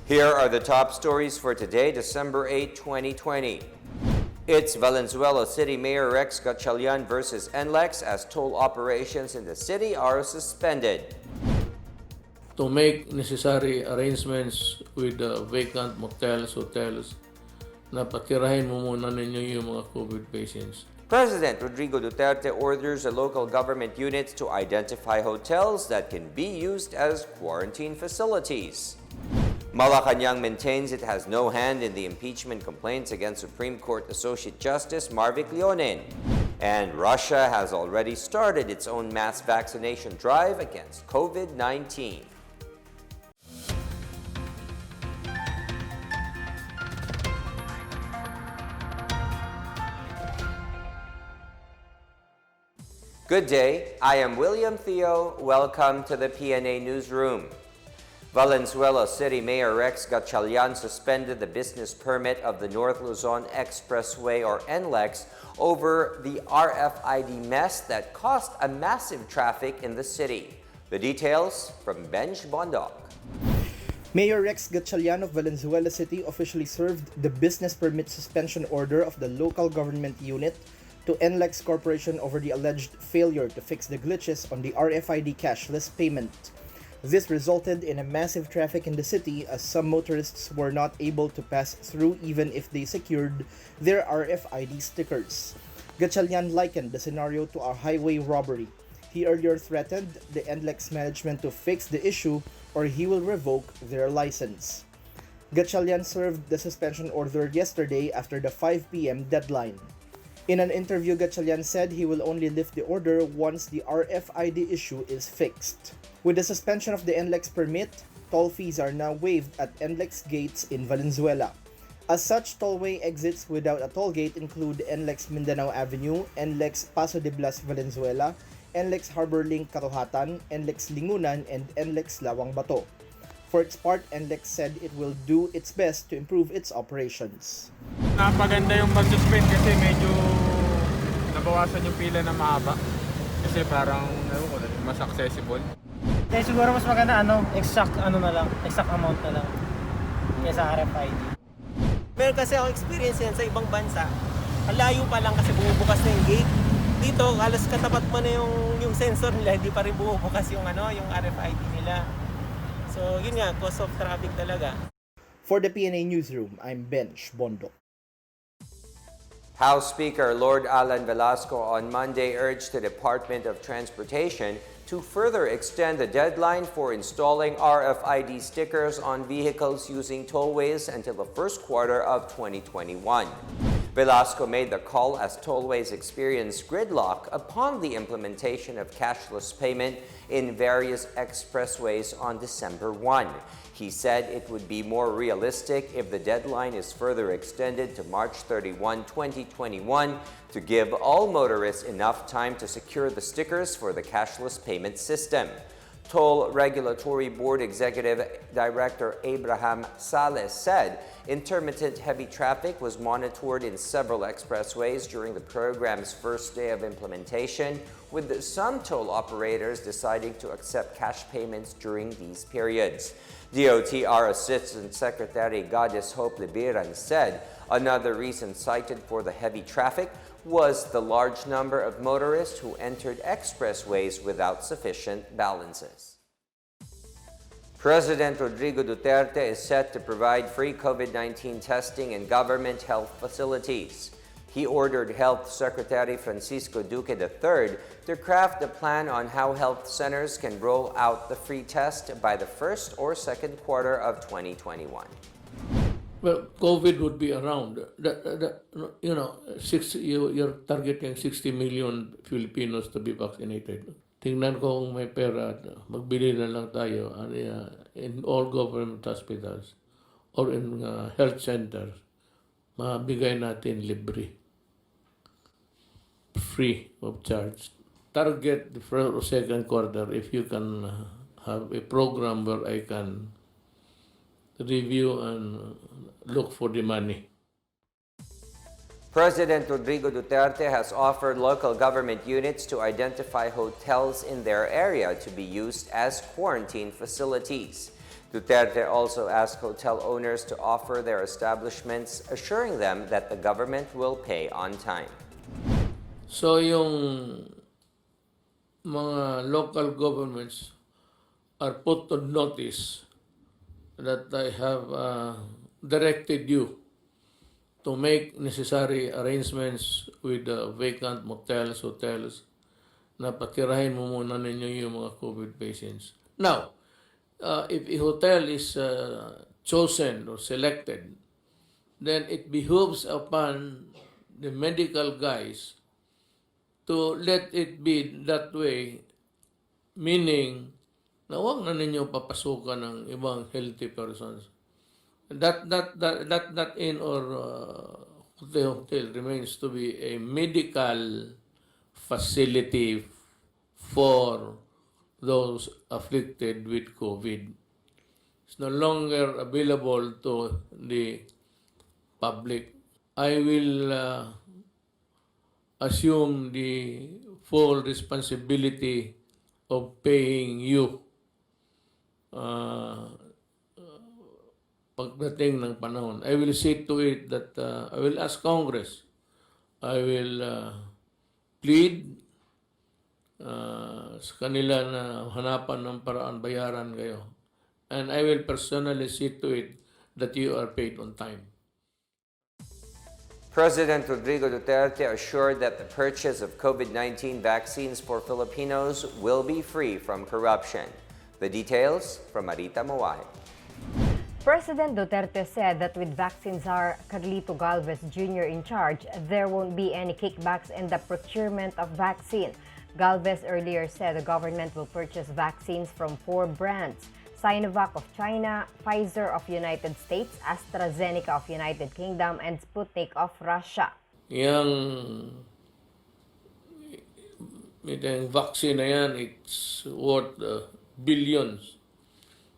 Here are the top stories for today, December 8, 2020. It's Valenzuela City Mayor Rex Gatchalian versus NLEX as toll operations in the city are suspended. To make necessary arrangements with the vacant motels, hotels, na patirahin mo muna ninyo yung mga COVID patients. President Rodrigo Duterte orders the local government units to identify hotels that can be used as quarantine facilities. Malacanang maintains it has no hand in the impeachment complaints against Supreme Court Associate Justice Marvic Leonen. And Russia has already started its own mass vaccination drive against COVID-19. Good day, I am William Theo. Welcome to the PNA Newsroom. Valenzuela City Mayor Rex Gatchalian suspended the business permit of the North Luzon Expressway or NLEX over the RFID mess that caused a massive traffic in the city. The details from Benj Bondok. Mayor Rex Gatchalian of Valenzuela City officially served the business permit suspension order of the local government unit to NLEX Corporation over the alleged failure to fix the glitches on the RFID cashless payment. This resulted in a massive traffic in the city as some motorists were not able to pass through even if they secured their RFID stickers. Gatchalian likened the scenario to a highway robbery. He earlier threatened the NLEX management to fix the issue or he will revoke their license. Gatchalian served the suspension order yesterday after the 5 p.m. deadline. In an interview, Gatchalian said he will only lift the order once the RFID issue is fixed. With the suspension of the NLEX permit, toll fees are now waived at NLEX gates in Valenzuela. As such, tollway exits without a toll gate include NLEX Mindanao Avenue, NLEX Paso de Blas Valenzuela, NLEX Harbor Link Katuhatan, NLEX Lingunan, and NLEX Lawang Bato. For its part, NLEX said it will do its best to improve its operations. Napaganda yung mag-suspend kasi medyo nabawasan yung pila na mahaba. Kasi parang mas accessible. Kaya siguro mas maganda exact amount na lang kaysa RFID. Meron kasi ako experience yan sa ibang bansa. Ang layo pa lang kasi bumubukas na yung gate. Dito, halos katapat mo na yung sensor nila, hindi pa rin bumubukas yung RFID nila. So, yun nga, cause of traffic talaga. For the PNA Newsroom, I'm Benj Bondok. House Speaker Lord Alan Velasco on Monday urged the Department of Transportation to further extend the deadline for installing RFID stickers on vehicles using tollways until the first quarter of 2021. Velasco made the call as tollways experienced gridlock upon the implementation of cashless payment in various expressways on December 1. He said it would be more realistic if the deadline is further extended to March 31, 2021 to give all motorists enough time to secure the stickers for the cashless payment system. Toll Regulatory Board Executive Director Abraham Sales said intermittent heavy traffic was monitored in several expressways during the program's first day of implementation, with some toll operators deciding to accept cash payments during these periods. DOTR Assistant Secretary Goddess Hope Libiran said another reason cited for the heavy traffic was the large number of motorists who entered expressways without sufficient balances. President Rodrigo Duterte is set to provide free COVID-19 testing in government health facilities. He ordered Health Secretary Francisco Duque III to craft a plan on how health centers can roll out the free test by the first or second quarter of 2021. Well, COVID would be around. You're targeting 60 million Filipinos to be vaccinated. Tingnan ko kung may pera, magbili na lang tayo in all government hospitals or in health centers. Mabigay natin libre. Free of charge. Target the first or second quarter if you can have a program where I can review and look for the money. President Rodrigo Duterte has offered local government units to identify hotels in their area to be used as quarantine facilities. Duterte also asked hotel owners to offer their establishments, assuring them that the government will pay on time. So yung mga local governments are put on notice that I have directed you to make necessary arrangements with the vacant motels, hotels, na patirahin mo muna ninyo yung mga COVID patients. Now, if a hotel is chosen or selected, then it behooves upon the medical guys to let it be that way, meaning na huwag na ninyo papasukan ng ibang healthy persons. That in or the hotel remains to be a medical facility for those afflicted with COVID. It's no longer available to the public. I will assume the full responsibility of paying you pagdating ng panahon. I will see to it that I will ask Congress. I will plead sa kanila na hanapan ng paraan, bayaran kayo. And I will personally see to it that you are paid on time. President Rodrigo Duterte assured that the purchase of COVID-19 vaccines for Filipinos will be free from corruption. The details from Marita Mawai. President Duterte said that with vaccine czar Carlito Galvez Jr. in charge, there won't be any kickbacks in the procurement of vaccine. Galvez earlier said the government will purchase vaccines from 4 brands: Sinovac of China, Pfizer of United States, AstraZeneca of United Kingdom, and Sputnik of Russia. Yung vaccine na yan, it's worth billions.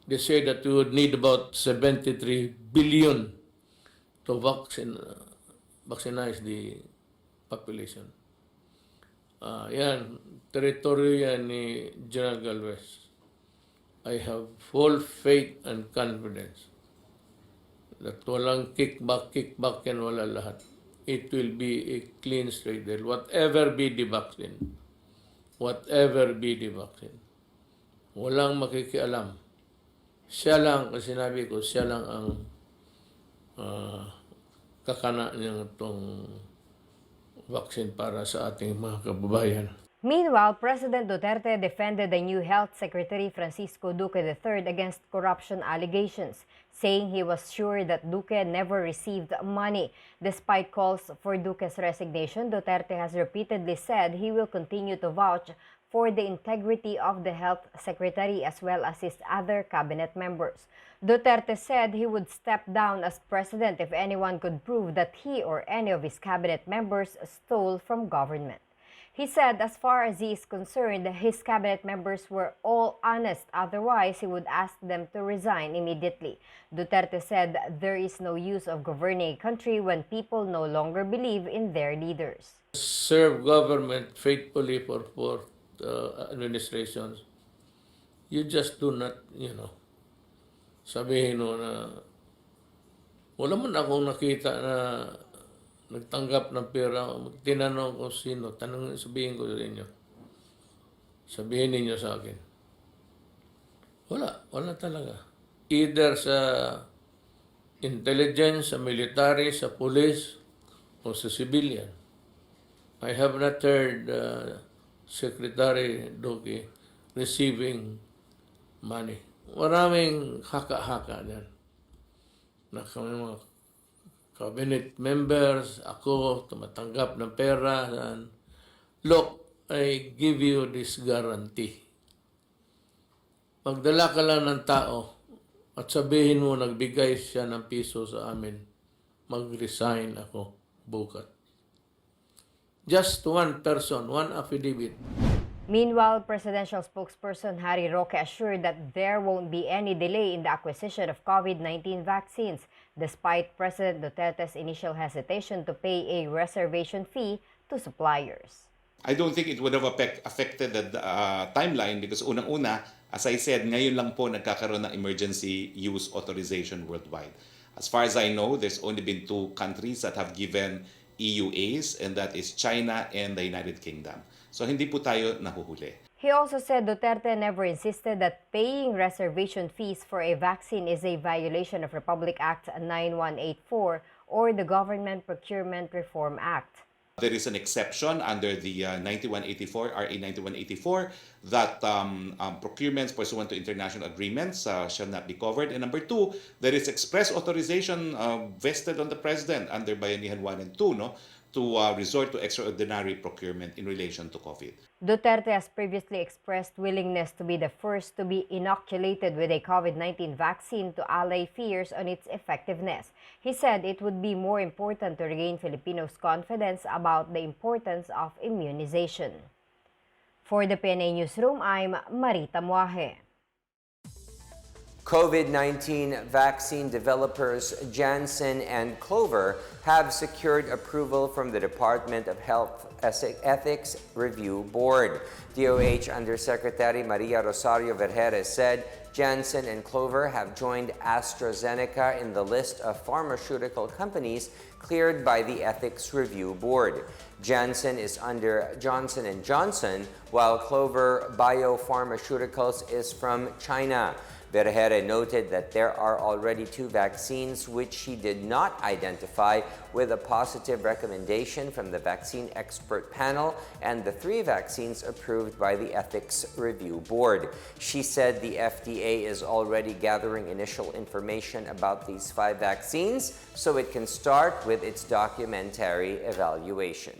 They say that we would need about 73 billion to vaccinize the population. Yan, teritoryo yan ni General Galvez. I have full faith and confidence that walang kickback yan, wala lahat. It will be a clean straight deal. Whatever be the vaccine. Walang makikialam. Siya lang, kasi sinabi ko, siya lang ang kakana niyang itong vaccine para sa ating mga kababayan. Meanwhile, President Duterte defended the new Health Secretary Francisco Duque III against corruption allegations, saying he was sure that Duque never received money. Despite calls for Duque's resignation, Duterte has repeatedly said he will continue to vouch for the integrity of the Health Secretary as well as his other cabinet members. Duterte said he would step down as president if anyone could prove that he or any of his cabinet members stole from government. He said as far as he is concerned, his cabinet members were all honest, otherwise he would ask them to resign immediately. Duterte said there is no use of governing a country when people no longer believe in their leaders. Serve government faithfully for administrations. You just do not, sabihin mo na wala man akong nakita na nagtanggap ng pera. Tinanong ko sino, sabihin ko sa inyo. Sabihin ninyo sa akin. Wala talaga. Either sa intelligence, sa military, sa police, o sa civilian. I have not heard Secretary Duque receiving money. Maraming haka-haka dyan. Na kami mga cabinet members, ako, tumatanggap ng pera. And look, I give you this guarantee. Magdala ka lang ng tao at sabihin mo nagbigay siya ng piso sa amin, mag-resign ako bukas. Just one person, one affidavit. Meanwhile, presidential spokesperson Harry Roque assured that there won't be any delay in the acquisition of COVID-19 vaccines, despite President Duterte's initial hesitation to pay a reservation fee to suppliers. I don't think it would have affected the timeline because unang-una, As I said, ngayon lang po nagkakaroon ng emergency use authorization worldwide. As far as I know, there's only been 2 countries that have given EUAs, and that is China and the United Kingdom. So hindi po tayo nahuhuli. He also said Duterte never insisted that paying reservation fees for a vaccine is a violation of Republic Act 9184 or the Government Procurement Reform Act. There is an exception under the 9184, RA 9184, that procurements pursuant to international agreements shall not be covered. And number 2, there is express authorization vested on the President under Bayanihan 1 and 2, no, to resort to extraordinary procurement in relation to COVID. Duterte has previously expressed willingness to be the first to be inoculated with a COVID-19 vaccine to allay fears on its effectiveness. He said it would be more important to regain Filipinos' confidence about the importance of immunization. For the PNA Newsroom, I'm Marita Muaje. COVID-19 vaccine developers Janssen and Clover have secured approval from the Department of Health Ethics Review Board. DOH Undersecretary Maria Rosario Vergeres said Janssen and Clover have joined AstraZeneca in the list of pharmaceutical companies cleared by the Ethics Review Board. Janssen is under Johnson & Johnson, while Clover Biopharmaceuticals is from China. Vergeres noted that there are already 2 vaccines which she did not identify with a positive recommendation from the vaccine expert panel and the 3 vaccines approved by the Ethics Review Board. She said the FDA is already gathering initial information about these 5 vaccines so it can start with its documentary evaluation.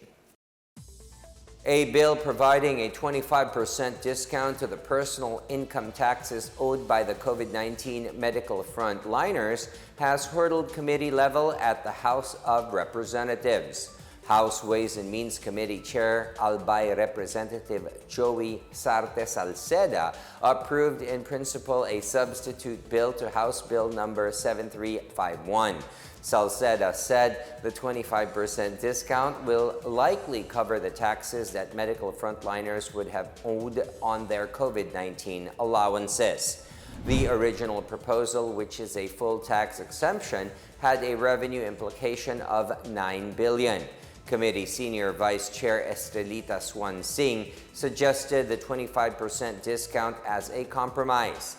A bill providing a 25% discount to the personal income taxes owed by the COVID-19 medical frontliners has hurdled committee level at the House of Representatives. House Ways and Means Committee Chair Albay Representative Joey Sarte Salceda approved in principle a substitute bill to House Bill number 7351. Salceda said the 25% discount will likely cover the taxes that medical frontliners would have owed on their COVID-19 allowances. The original proposal, which is a full tax exemption, had a revenue implication of $9 billion. Committee Senior Vice Chair Estrelita Swansing suggested the 25% discount as a compromise.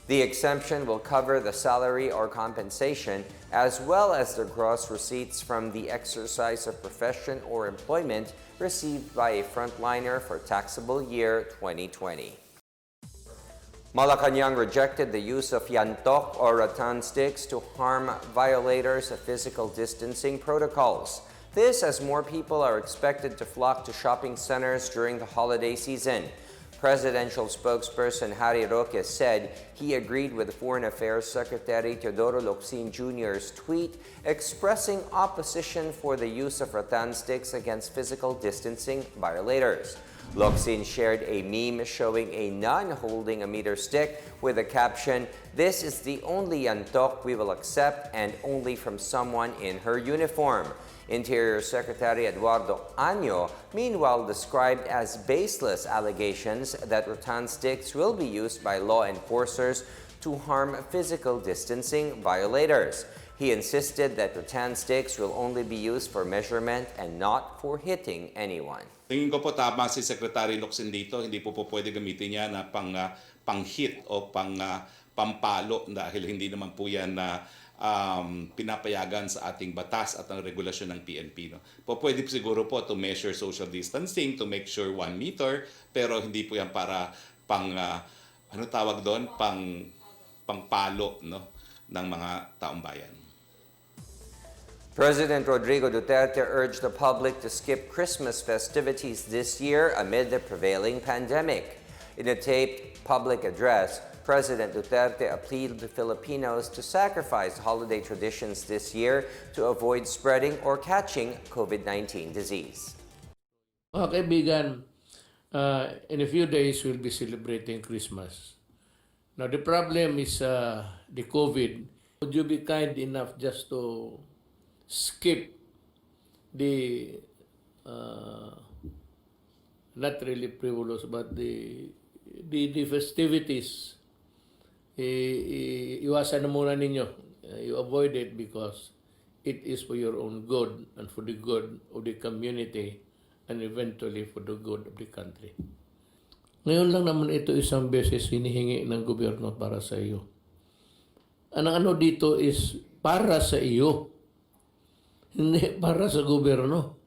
The exemption will cover the salary or compensation as well as the gross receipts from the exercise of profession or employment received by a frontliner for taxable year 2020. Malacanang rejected the use of yantok or rattan sticks to harm violators of physical distancing protocols. This as more people are expected to flock to shopping centers during the holiday season. Presidential spokesperson Harry Roque said he agreed with Foreign Affairs Secretary Teodoro Locsin Jr.'s tweet expressing opposition for the use of rattan sticks against physical distancing violators. Locsin shared a meme showing a nun holding a meter stick with the caption, "This is the only yantok we will accept and only from someone in her uniform." Interior Secretary Eduardo Año, meanwhile, described as baseless allegations that rattan sticks will be used by law enforcers to harm physical distancing violators. He insisted that rattan sticks will only be used for measurement and not for hitting anyone. Tingin ko po tama si Secretary Locsin dito, hindi po pwede gamitin niya na pang-hit o pampalo dahil hindi naman po yan na pinapayagan sa ating batas at ang regulasyon ng PNP. No? Pwede siguro po to measure social distancing, to make sure 1 meter, pero hindi po yan para ano tawag doon, pangpalo, no, ng mga taong bayan. President Rodrigo Duterte urged the public to skip Christmas festivities this year amid the prevailing pandemic. In a taped public address, President Duterte appealed to Filipinos to sacrifice holiday traditions this year to avoid spreading or catching COVID-19 disease. Mga kaibigan, in a few days we'll be celebrating Christmas. Now the problem is the COVID. Would you be kind enough just to skip the not really frivolous but the the festivities, iwasan na muna ninyo. You avoid it because it is for your own good and for the good of the community and eventually for the good of the country. Ngayon lang naman ito isang beses hinihingi ng gobyerno para sa iyo. Ang ano dito is para sa iyo, hindi para sa gobyerno.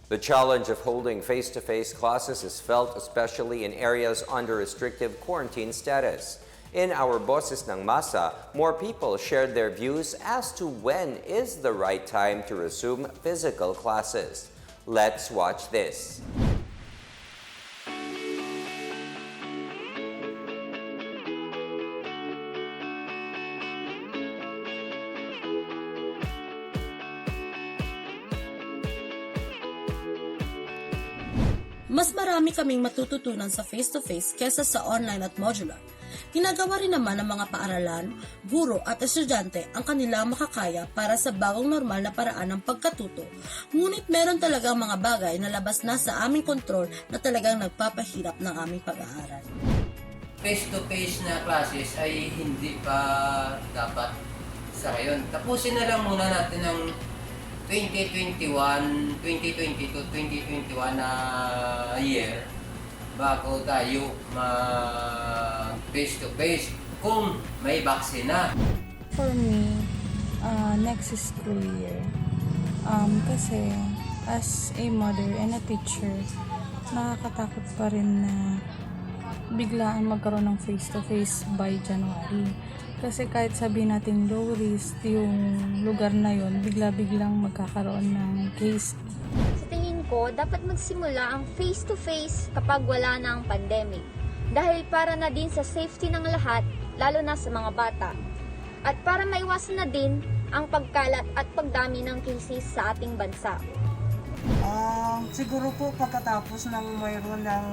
The challenge of holding face-to-face classes is felt especially in areas under restrictive quarantine status. In our Boses ng Masa, more people shared their views as to when is the right time to resume physical classes. Let's watch this. Mas marami kaming matututunan sa face-to-face kesa sa online at modular. Ginagawa rin naman ng mga paaralan, guro at estudyante ang kanilang makakaya para sa bagong normal na paraan ng pagkatuto. Ngunit meron talagang mga bagay na labas na sa aming kontrol na talagang nagpapahirap ng aming pag-aaral. Face-to-face na classes ay hindi pa dapat sa ngayon. Tapusin na lang muna natin ang 2021, 2022, 2021 na year bago tayo face-to-face kung may vaksina. For me, next school year. Kasi as a mother and a teacher, nakakatakot pa rin na biglaan magkaroon ng face-to-face by January. Kasi kahit sabihin natin low risk yung lugar na yon, bigla-biglang magkakaroon ng case. Sa tingin ko, dapat magsimula ang face-to-face kapag wala na ang pandemic. Dahil para na din sa safety ng lahat, lalo na sa mga bata. At para maiwasan na din ang pagkalat at pagdami ng cases sa ating bansa. Siguro po pagkatapos ng mayroon ng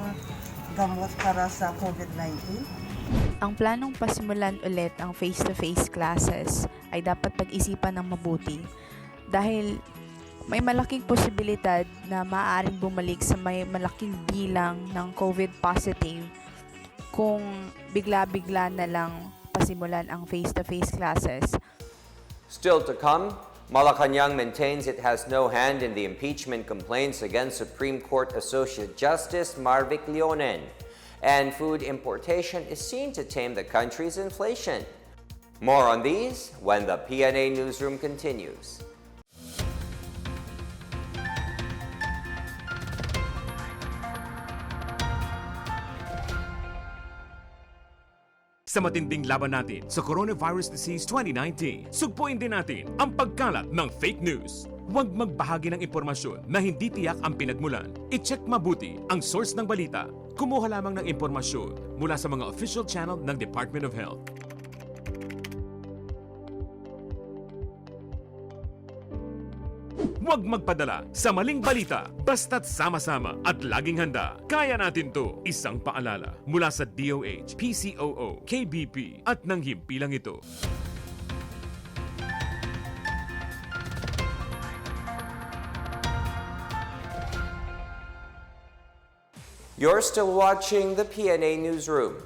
gamot para sa COVID-19. Ang planong pasimulan ulit ang face-to-face classes ay dapat pag-isipan ng mabuti dahil may malaking posibilidad na maaaring bumalik sa may malaking bilang ng COVID positive kung bigla-bigla na lang pasimulan ang face-to-face classes. Still to come, Malacanang maintains it has no hand in the impeachment complaints against Supreme Court Associate Justice Marvic Leonen. And food importation is seen to tame the country's inflation. More on these when the PNA Newsroom continues. Sa matinding laban natin sa Coronavirus Disease 2019, sugpuin din natin ang pagkalat ng fake news. Huwag magbahagi ng impormasyon na hindi tiyak ang pinagmulan. I-check mabuti ang source ng balita. Kumuha lamang ng impormasyon mula sa mga official channel ng Department of Health. Huwag magpadala sa maling balita, basta't sama-sama at laging handa. Kaya natin to. Isang paalala mula sa DOH, PCOO, KBP at ng himpilang ito. You're still watching the PNA Newsroom.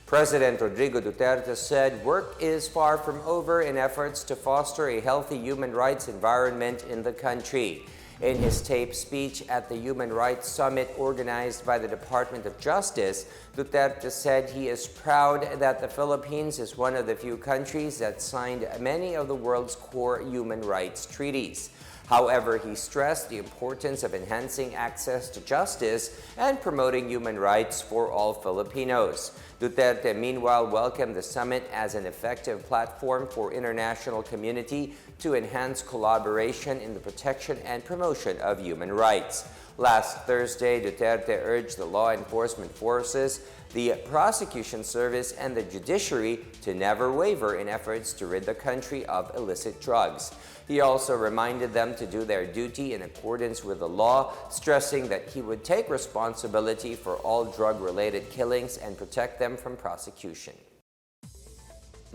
President Rodrigo Duterte said work is far from over in efforts to foster a healthy human rights environment in the country. In his taped speech at the Human Rights Summit organized by the Department of Justice, Duterte said he is proud that the Philippines is one of the few countries that signed many of the world's core human rights treaties. However, he stressed the importance of enhancing access to justice and promoting human rights for all Filipinos. Duterte, meanwhile, welcomed the summit as an effective platform for international community to enhance collaboration in the protection and promotion of human rights. Last Thursday, Duterte urged the law enforcement forces, the prosecution service, and the judiciary to never waver in efforts to rid the country of illicit drugs. He also reminded them to do their duty in accordance with the law, stressing that he would take responsibility for all drug-related killings and protect them from prosecution.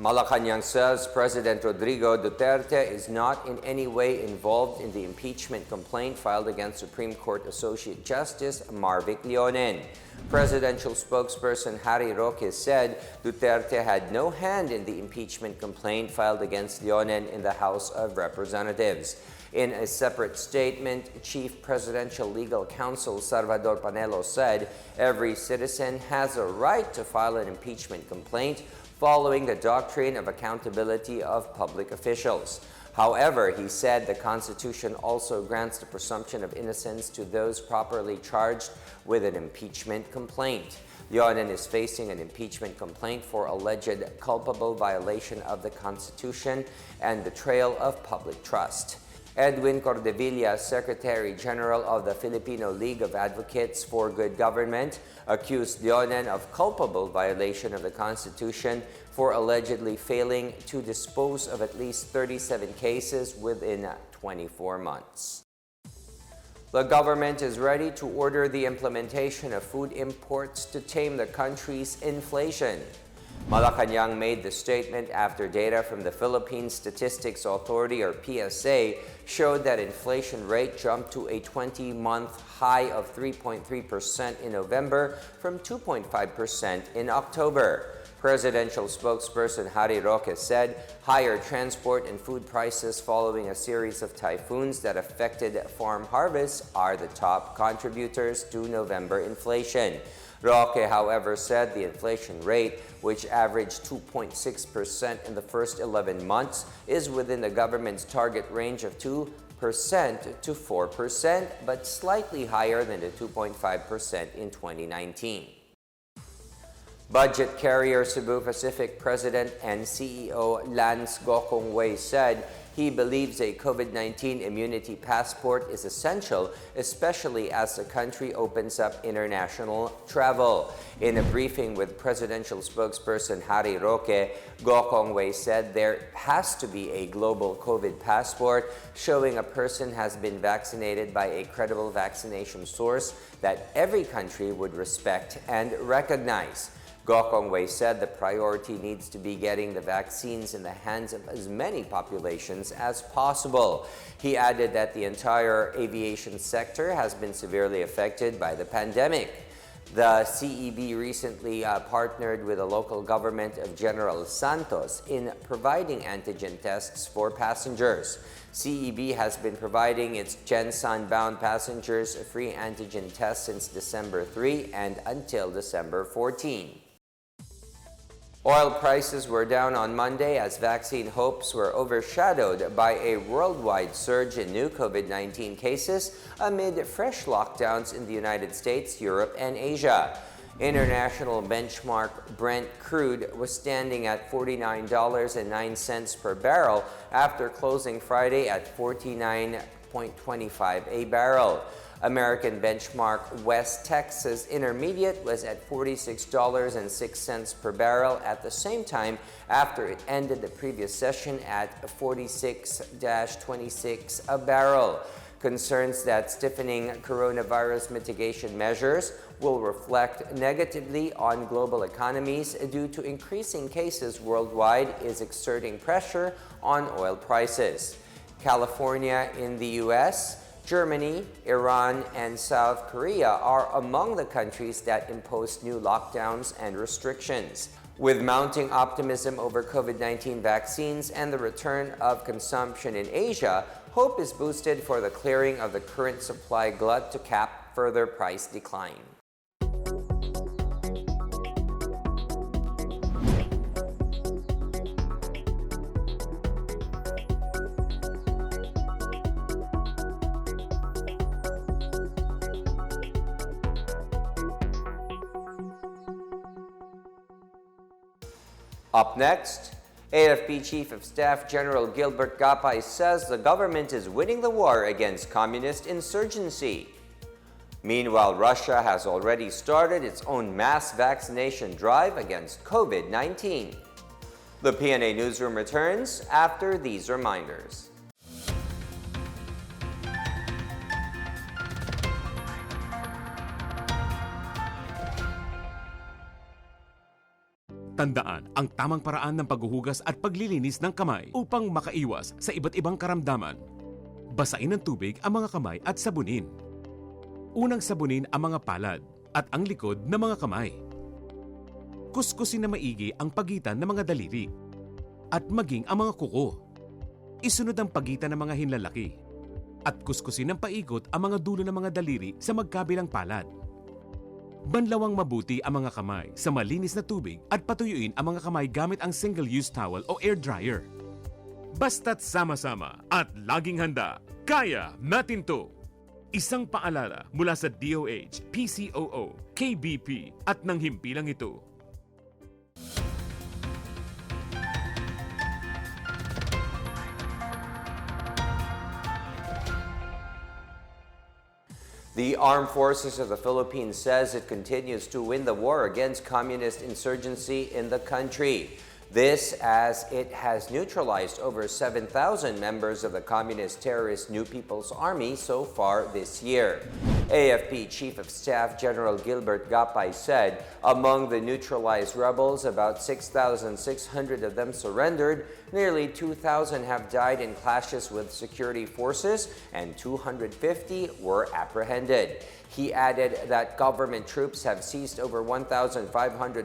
Malacanang says President Rodrigo Duterte is not in any way involved in the impeachment complaint filed against Supreme Court Associate Justice Marvic Leonen. Presidential spokesperson Harry Roque said Duterte had no hand in the impeachment complaint filed against Leonen in the House of Representatives. In a separate statement, Chief Presidential Legal Counsel Salvador Panelo said every citizen has a right to file an impeachment complaint following the doctrine of accountability of public officials. However, he said the Constitution also grants the presumption of innocence to those properly charged with an impeachment complaint. Leonen is facing an impeachment complaint for alleged culpable violation of the Constitution and betrayal of public trust. Edwin Cordevilla, Secretary General of the Filipino League of Advocates for Good Government, accused Leonen of culpable violation of the Constitution for allegedly failing to dispose of at least 37 cases within 24 months. The government is ready to order the implementation of food imports to tame the country's inflation. Malacanang made the statement after data from the Philippine Statistics Authority, or PSA, showed that inflation rate jumped to a 20-month high of 3.3% in November from 2.5% in October. Presidential spokesperson Harry Roque said higher transport and food prices following a series of typhoons that affected farm harvests are the top contributors to November inflation. Roque, however, said the inflation rate, which averaged 2.6% in the first 11 months, is within the government's target range of 2% to 4%, but slightly higher than the 2.5% in 2019. Budget carrier Cebu Pacific President and CEO Lance Gokongwei said he believes a COVID-19 immunity passport is essential, especially as the country opens up international travel. In a briefing with presidential spokesperson Harry Roque, Gokongwei said there has to be a global COVID passport showing a person has been vaccinated by a credible vaccination source that every country would respect and recognize. Gokongwei said the priority needs to be getting the vaccines in the hands of as many populations as possible. He added that the entire aviation sector has been severely affected by the pandemic. The CEB recently partnered with the local government of General Santos in providing antigen tests for passengers. CEB has been providing its Gensan-bound passengers a free antigen test since December 3 and until December 14. Oil prices were down on Monday as vaccine hopes were overshadowed by a worldwide surge in new COVID-19 cases amid fresh lockdowns in the United States, Europe, and Asia. International benchmark Brent crude was standing at $49.09 per barrel after closing Friday at $49.25 a barrel. American benchmark West Texas Intermediate was at $46.06 per barrel at the same time after it ended the previous session at $46.26 a barrel. Concerns that stiffening coronavirus mitigation measures will reflect negatively on global economies due to increasing cases worldwide is exerting pressure on oil prices. California in the U.S., Germany, Iran, and South Korea are among the countries that imposed new lockdowns and restrictions. With mounting optimism over COVID-19 vaccines and the return of consumption in Asia, hope is boosted for the clearing of the current supply glut to cap further price decline. Up next, AFP Chief of Staff General Gilbert Gapay says the government is winning the war against communist insurgency. Meanwhile, Russia has already started its own mass vaccination drive against COVID-19. The PNA Newsroom returns after these reminders. Tandaan ang tamang paraan ng paghuhugas at paglilinis ng kamay upang makaiwas sa iba't ibang karamdaman. Basain ng tubig ang mga kamay at sabunin. Unang sabunin ang mga palad at ang likod ng mga kamay. Kuskusin na maigi ang pagitan ng mga daliri at maging ang mga kuko. Isunod ang pagitan ng mga hinlalaki at kuskusin ng paikot ang mga dulo ng mga daliri sa magkabilang palad. Banlawang mabuti ang mga kamay sa malinis na tubig at patuyuin ang mga kamay gamit ang single-use towel o air dryer. Basta't sama-sama at laging handa, kaya natin to! Isang paalala mula sa DOH, PCOO, KBP at ng himpilang ito. The Armed Forces of the Philippines says it continues to win the war against communist insurgency in the country. This as it has neutralized over 7,000 members of the communist terrorist New People's Army so far this year. AFP Chief of Staff General Gilbert Gapay said among the neutralized rebels, about 6,600 of them surrendered, nearly 2,000 have died in clashes with security forces, and 250 were apprehended. He added that government troops have seized over 1,500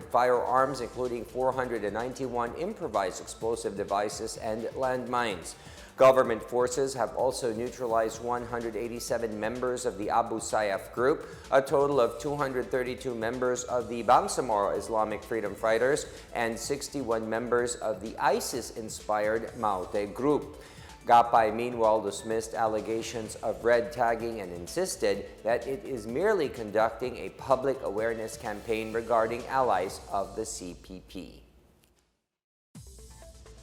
firearms, including 491 improvised explosive devices and landmines. Government forces have also neutralized 187 members of the Abu Sayyaf group, a total of 232 members of the Bangsamoro Islamic Freedom Fighters, and 61 members of the ISIS-inspired Maute group. Gapay meanwhile dismissed allegations of red tagging and insisted that it is merely conducting a public awareness campaign regarding allies of the CPP.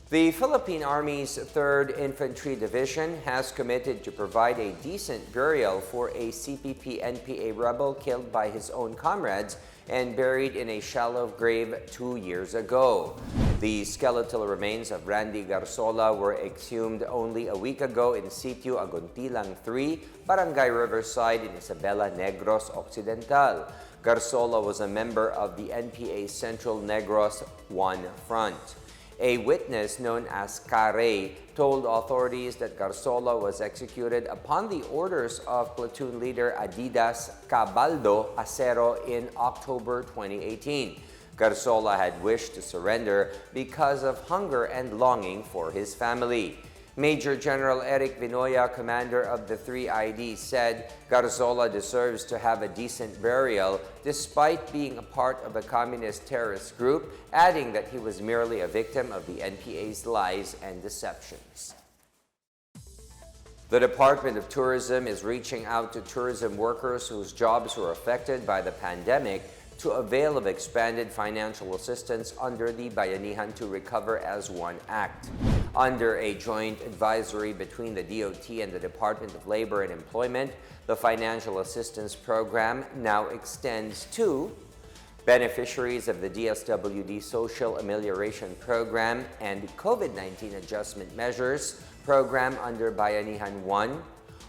The Philippine Army's 3rd Infantry Division has committed to provide a decent burial for a CPP-NPA rebel killed by his own comrades and buried in a shallow grave 2 years ago. The skeletal remains of Randy Garzola were exhumed only a week ago in Sitio Agontilang 3, Barangay Riverside in Isabela Negros Occidental. Garzola was a member of the NPA Central Negros 1 Front. A witness known as Kare told authorities that Garzola was executed upon the orders of platoon leader Adidas Cabaldo Acero in October 2018. Garzola had wished to surrender because of hunger and longing for his family. Major General Eric Vinoya, commander of the 3ID, said Garzola deserves to have a decent burial despite being a part of a communist terrorist group, adding that he was merely a victim of the NPA's lies and deceptions. The Department of Tourism is reaching out to tourism workers whose jobs were affected by the pandemic to avail of expanded financial assistance under the Bayanihan to Recover as One Act. Under a joint advisory between the DOT and the Department of Labor and Employment, the financial assistance program now extends to beneficiaries of the DSWD Social Amelioration Program and COVID-19 Adjustment Measures Program under Bayanihan 1,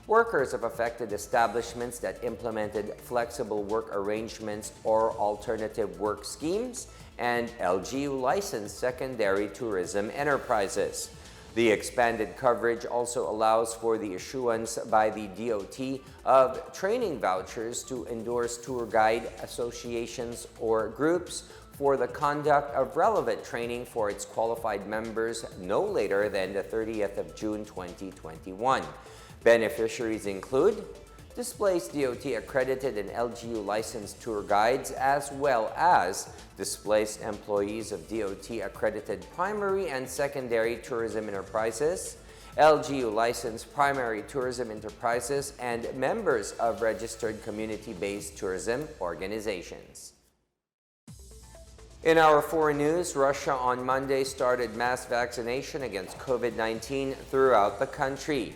workers of affected establishments that implemented flexible work arrangements or alternative work schemes, and LGU licensed secondary tourism enterprises. The expanded coverage also allows for the issuance by the DOT of training vouchers to endorse tour guide associations or groups for the conduct of relevant training for its qualified members no later than the 30th of June 2021. Beneficiaries include displaced DOT-accredited and LGU-licensed tour guides, as well as displaced employees of DOT-accredited primary and secondary tourism enterprises, LGU-licensed primary tourism enterprises, and members of registered community-based tourism organizations. In our foreign news, Russia on Monday started mass vaccination against COVID-19 throughout the country.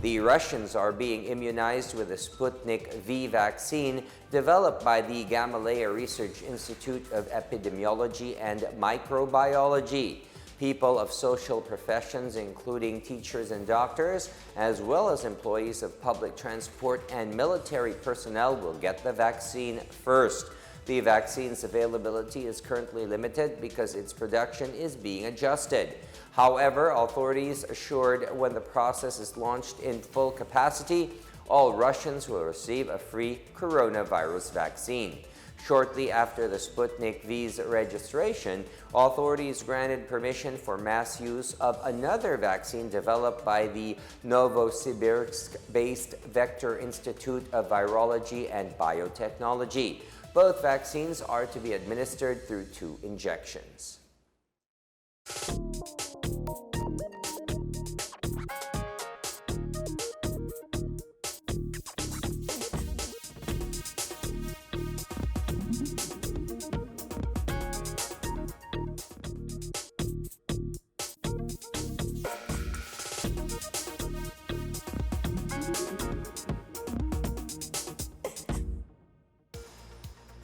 The Russians are being immunized with the Sputnik V vaccine developed by the Gamaleya Research Institute of Epidemiology and Microbiology. People of social professions, including teachers and doctors, as well as employees of public transport and military personnel, will get the vaccine first. The vaccine's availability is currently limited because its production is being adjusted. However, authorities assured when the process is launched in full capacity, all Russians will receive a free coronavirus vaccine. Shortly after the Sputnik V's registration, authorities granted permission for mass use of another vaccine developed by the Novosibirsk-based Vector Institute of Virology and Biotechnology. Both vaccines are to be administered through 2 injections.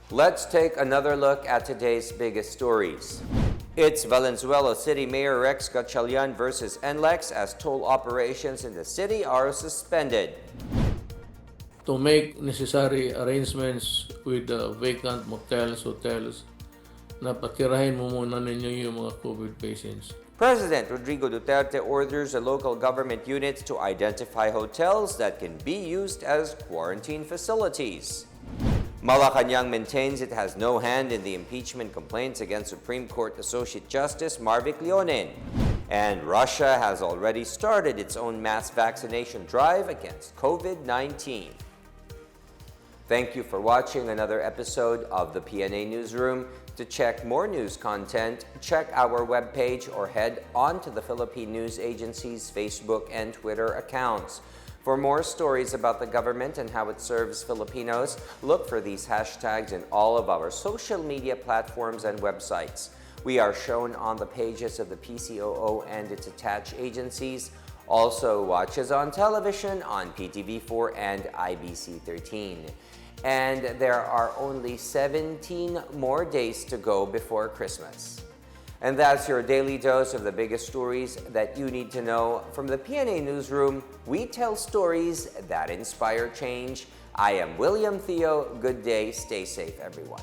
Let's take another look at today's biggest stories. It's Valenzuela City Mayor Rex Gatchalian versus NLEX as toll operations in the city are suspended. To make necessary arrangements with the vacant motels, hotels, na patirahin mo muna ninyo yung mga COVID patients. President Rodrigo Duterte orders the local government units to identify hotels that can be used as quarantine facilities. Malacanang maintains it has no hand in the impeachment complaints against Supreme Court Associate Justice Marvic Leonen. And Russia has already started its own mass vaccination drive against COVID-19. Thank you for watching another episode of the PNA Newsroom. To check more news content, check our webpage or head on to the Philippine News Agency's Facebook and Twitter accounts. For more stories about the government and how it serves Filipinos, look for these hashtags in all of our social media platforms and websites. We are shown on the pages of the PCOO and its attached agencies. Also, watch us on television on PTV4 and IBC13. And there are only 17 more days to go before Christmas. And that's your daily dose of the biggest stories that you need to know. From the PNA Newsroom, we tell stories that inspire change. I am William Theo. Good day. Stay safe, everyone.